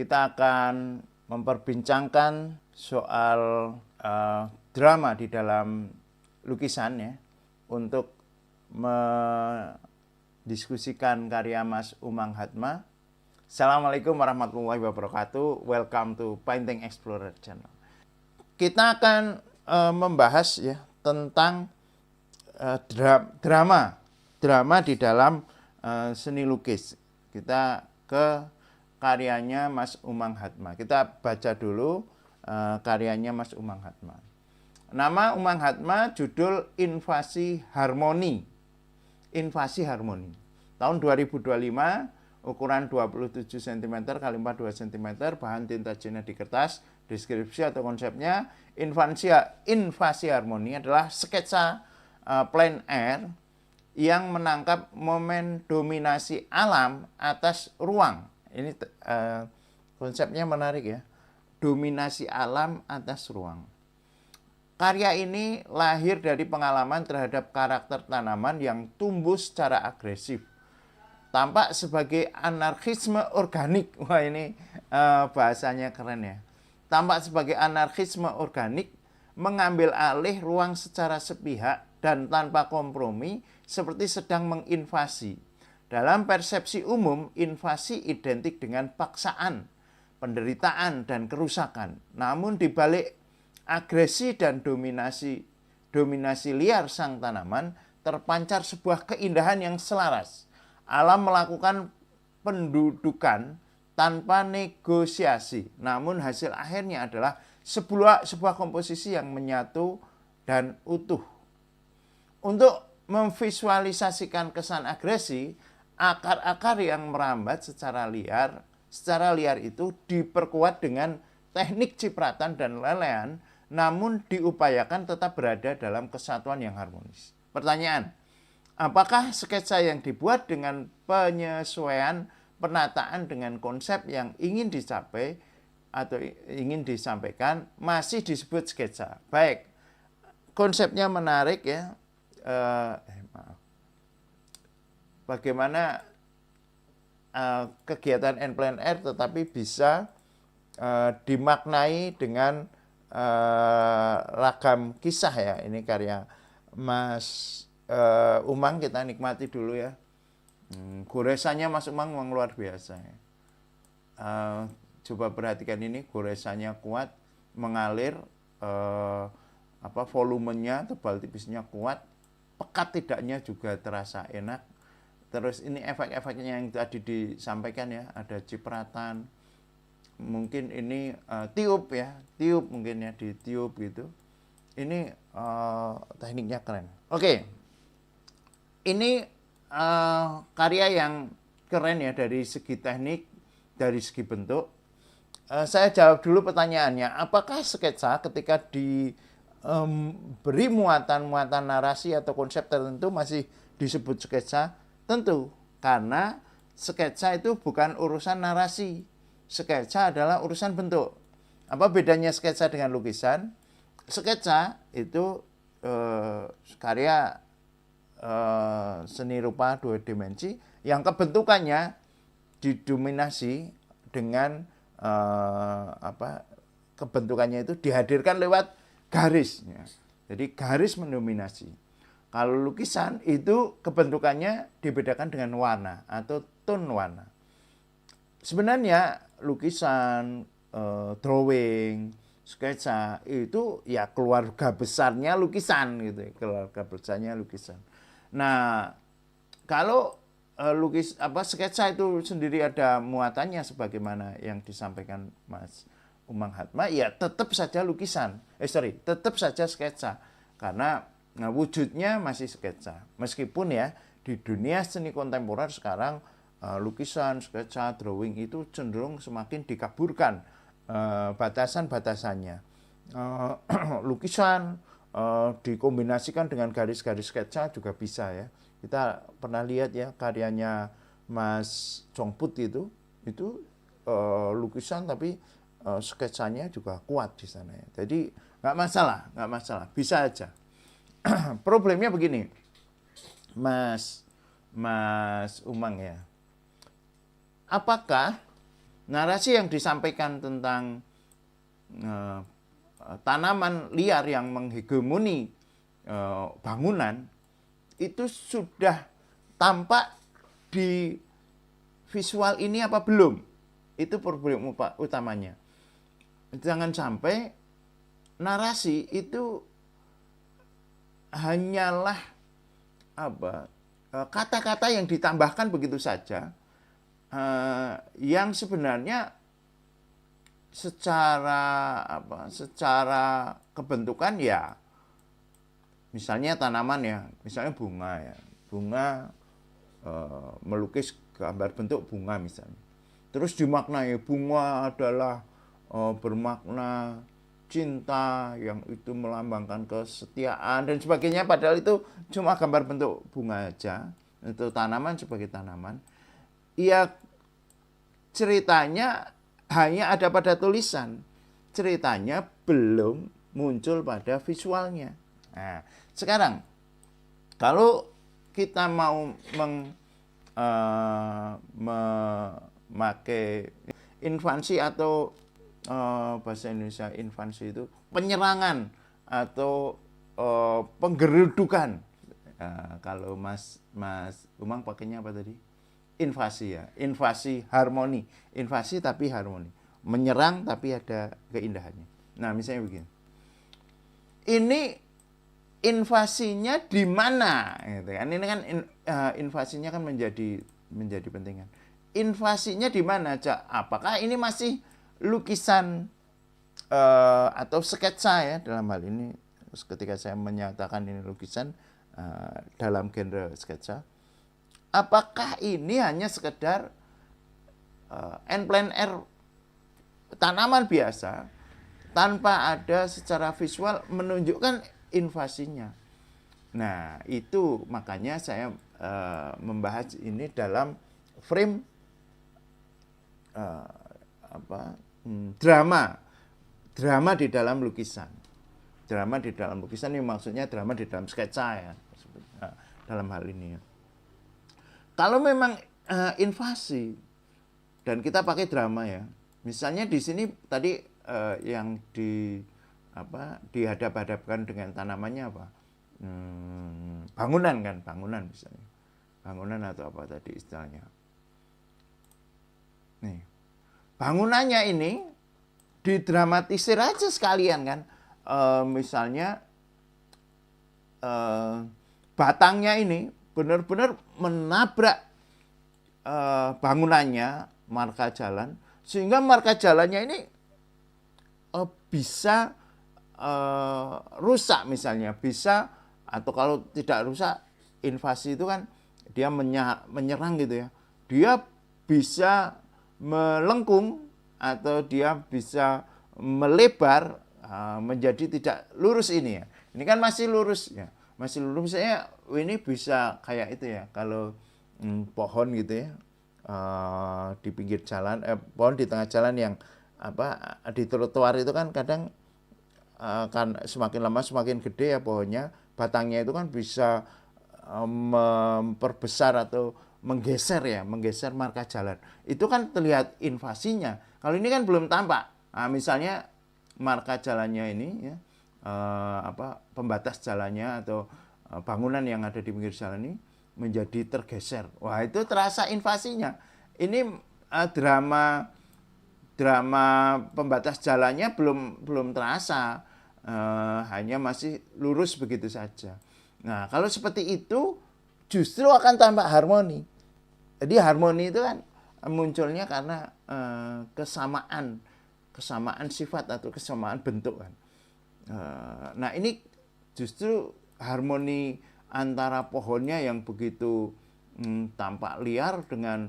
kita akan memperbincangkan soal drama di dalam lukisan ya, untuk mendiskusikan karya Mas Umang Hadma. Assalamualaikum warahmatullahi wabarakatuh. Welcome to Painting Explorer Channel. Kita akan membahas ya tentang drama di dalam seni lukis. Kita ke karyanya Mas Umang Hadma. Kita baca dulu karyanya Mas Umang Hadma. Nama Umang Hadma judul Invasi Harmoni. Invasi Harmoni. Tahun 2025, ukuran 27 cm x 42 cm, bahan tinta jenis di kertas. Deskripsi atau konsepnya, invasi harmoni adalah sketsa plein air yang menangkap momen dominasi alam atas ruang. Ini konsepnya menarik ya, dominasi alam atas ruang. Karya ini lahir dari pengalaman terhadap karakter tanaman yang tumbuh secara agresif. Tampak sebagai anarkisme organik. Wah, ini bahasanya keren ya. Tampak sebagai anarkisme organik, mengambil alih ruang secara sepihak dan tanpa kompromi, seperti sedang menginvasi. Dalam persepsi umum, invasi identik dengan paksaan, penderitaan, dan kerusakan. Namun di balik agresi dan dominasi liar sang tanaman, terpancar sebuah keindahan yang selaras. Alam melakukan pendudukan tanpa negosiasi, namun hasil akhirnya adalah sebuah komposisi yang menyatu dan utuh. Untuk memvisualisasikan kesan agresi, akar-akar yang merambat secara liar itu diperkuat dengan teknik cipratan dan lelehan, namun diupayakan tetap berada dalam kesatuan yang harmonis. Pertanyaan, apakah sketsa yang dibuat dengan penyesuaian penataan dengan konsep yang ingin dicapai atau ingin disampaikan masih disebut sketsa? Baik, konsepnya menarik ya. Bagaimana kegiatan en plein air tetapi bisa dimaknai dengan ragam kisah ya. Ini karya Mas Umang, kita nikmati dulu ya. Goresannya Mas Umang memang luar biasa ya. Coba perhatikan ini, goresannya kuat, mengalir, volumenya, tebal tipisnya kuat, pekat tidaknya juga terasa enak. Terus ini efek-efeknya yang tadi disampaikan ya, ada cipratan, mungkin ini tiup mungkin ya, ditiup gitu. Ini tekniknya keren. Oke, ini karya yang keren ya dari segi teknik, dari segi bentuk. Saya jawab dulu pertanyaannya, apakah sketsa ketika diberi muatan narasi atau konsep tertentu masih disebut sketsa? Tentu, karena sketsa itu bukan urusan narasi. Sketsa adalah urusan bentuk. Apa bedanya sketsa dengan lukisan? Sketsa itu karya seni rupa 2 dimensi yang kebentukannya didominasi dengan kebentukannya itu dihadirkan lewat garis. Jadi garis mendominasi. Kalau lukisan itu kebentukannya dibedakan dengan warna atau tone warna. Sebenarnya lukisan, drawing, sketsa itu ya keluarga besarnya lukisan gitu, keluarga besarnya lukisan. Nah, kalau sketsa itu sendiri ada muatannya sebagaimana yang disampaikan Mas Umang Hadma, ya tetap saja lukisan. Tetap saja sketsa. Karena wujudnya masih sketsa. Meskipun ya di dunia seni kontemporer sekarang lukisan, sketsa, drawing itu cenderung semakin dikaburkan batasan-batasannya. Lukisan dikombinasikan dengan garis-garis sketsa juga bisa ya. Kita pernah lihat ya karyanya Mas Chongput itu lukisan tapi sketsanya juga kuat di sana ya. Jadi nggak masalah, bisa aja. Problemnya begini, Mas Umang ya. Apakah narasi yang disampaikan tentang tanaman liar yang menghegemoni bangunan itu sudah tampak di visual ini apa belum? Itu problem utamanya. Jangan sampai narasi itu hanyalah kata-kata yang ditambahkan begitu saja, yang sebenarnya secara kebentukan ya, misalnya tanaman ya, misalnya bunga ya, bunga melukis gambar bentuk bunga misalnya, terus dimaknai bunga adalah bermakna cinta yang itu melambangkan kesetiaan dan sebagainya, padahal itu cuma gambar bentuk bunga aja, itu tanaman sebagai tanaman. Ya ceritanya hanya ada pada tulisan, ceritanya belum muncul pada visualnya. Nah, sekarang kalau kita mau memakai invasi atau bahasa Indonesia invasi itu penyerangan atau penggerudukan. Kalau Mas Umang pakainya apa tadi? Invasi ya, invasi harmoni, invasi tapi harmoni, menyerang tapi ada keindahannya. Nah misalnya begini, ini invasinya di mana? Gitu kan? Ini kan invasinya kan menjadi penting kan. Invasinya di mana, Cak? Apakah ini masih lukisan atau sketsa ya dalam hal ini? Ketika saya menyatakan ini lukisan dalam genre sketsa, apakah ini hanya sekedar en plein air tanaman biasa tanpa ada secara visual menunjukkan invasinya? Nah, itu makanya saya membahas ini dalam frame drama di dalam lukisan. Drama di dalam lukisan ini maksudnya drama di dalam sketsa ya, dalam hal ini ya. Kalau memang invasi dan kita pakai drama ya, misalnya di sini tadi yang dihadap-hadapkan dengan tanamannya apa? Bangunan kan, bangunan misalnya, bangunan atau apa tadi istilahnya. Nih, bangunannya ini didramatisir aja sekalian kan, misalnya batangnya ini benar-benar menabrak bangunannya, marka jalan, sehingga marka jalannya ini bisa rusak misalnya, bisa, atau kalau tidak rusak, invasi itu kan dia menyerang gitu ya, dia bisa melengkung atau dia bisa melebar menjadi tidak lurus ini ya. Ini kan masih lurus ya, masih lurus. Misalnya ini bisa kayak itu ya, kalau pohon gitu ya, di pinggir jalan, pohon di tengah jalan yang di trotoar itu kan kadang kan semakin lama semakin gede ya pohonnya, batangnya itu kan bisa memperbesar atau menggeser marka jalan. Itu kan terlihat invasinya. Kalau ini kan belum tampak. Nah, misalnya marka jalannya ini ya, pembatas jalannya atau bangunan yang ada di pinggir jalan ini menjadi tergeser. Wah, itu terasa invasinya. Ini drama pembatas jalannya belum terasa, hanya masih lurus begitu saja. Nah, kalau seperti itu justru akan tampak harmoni. Jadi harmoni itu kan munculnya karena kesamaan sifat atau kesamaan bentuk kan. Nah, ini justru harmoni antara pohonnya yang begitu tampak liar dengan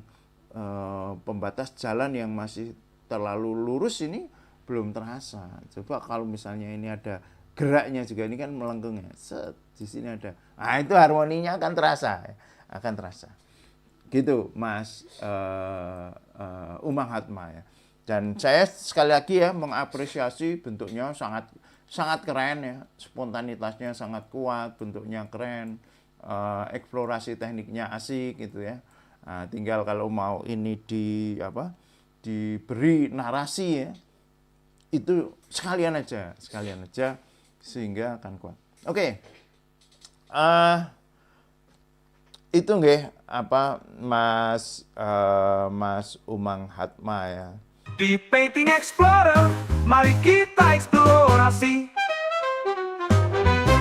pembatas jalan yang masih terlalu lurus ini belum terasa. Coba kalau misalnya ini ada geraknya juga, ini kan melengkung ya, di sini ada, nah itu harmoninya akan terasa, gitu Mas Umang Hatma ya. Dan saya sekali lagi ya mengapresiasi bentuknya sangat keren ya, spontanitasnya sangat kuat, bentuknya keren, eksplorasi tekniknya asik gitu ya. Nah, tinggal kalau mau ini diberi narasi ya, itu sekalian aja sehingga akan kuat. Oke. Itu nggih apa Mas Umang Hatma ya. Di Painting Explorer, mari kita eksplorasi.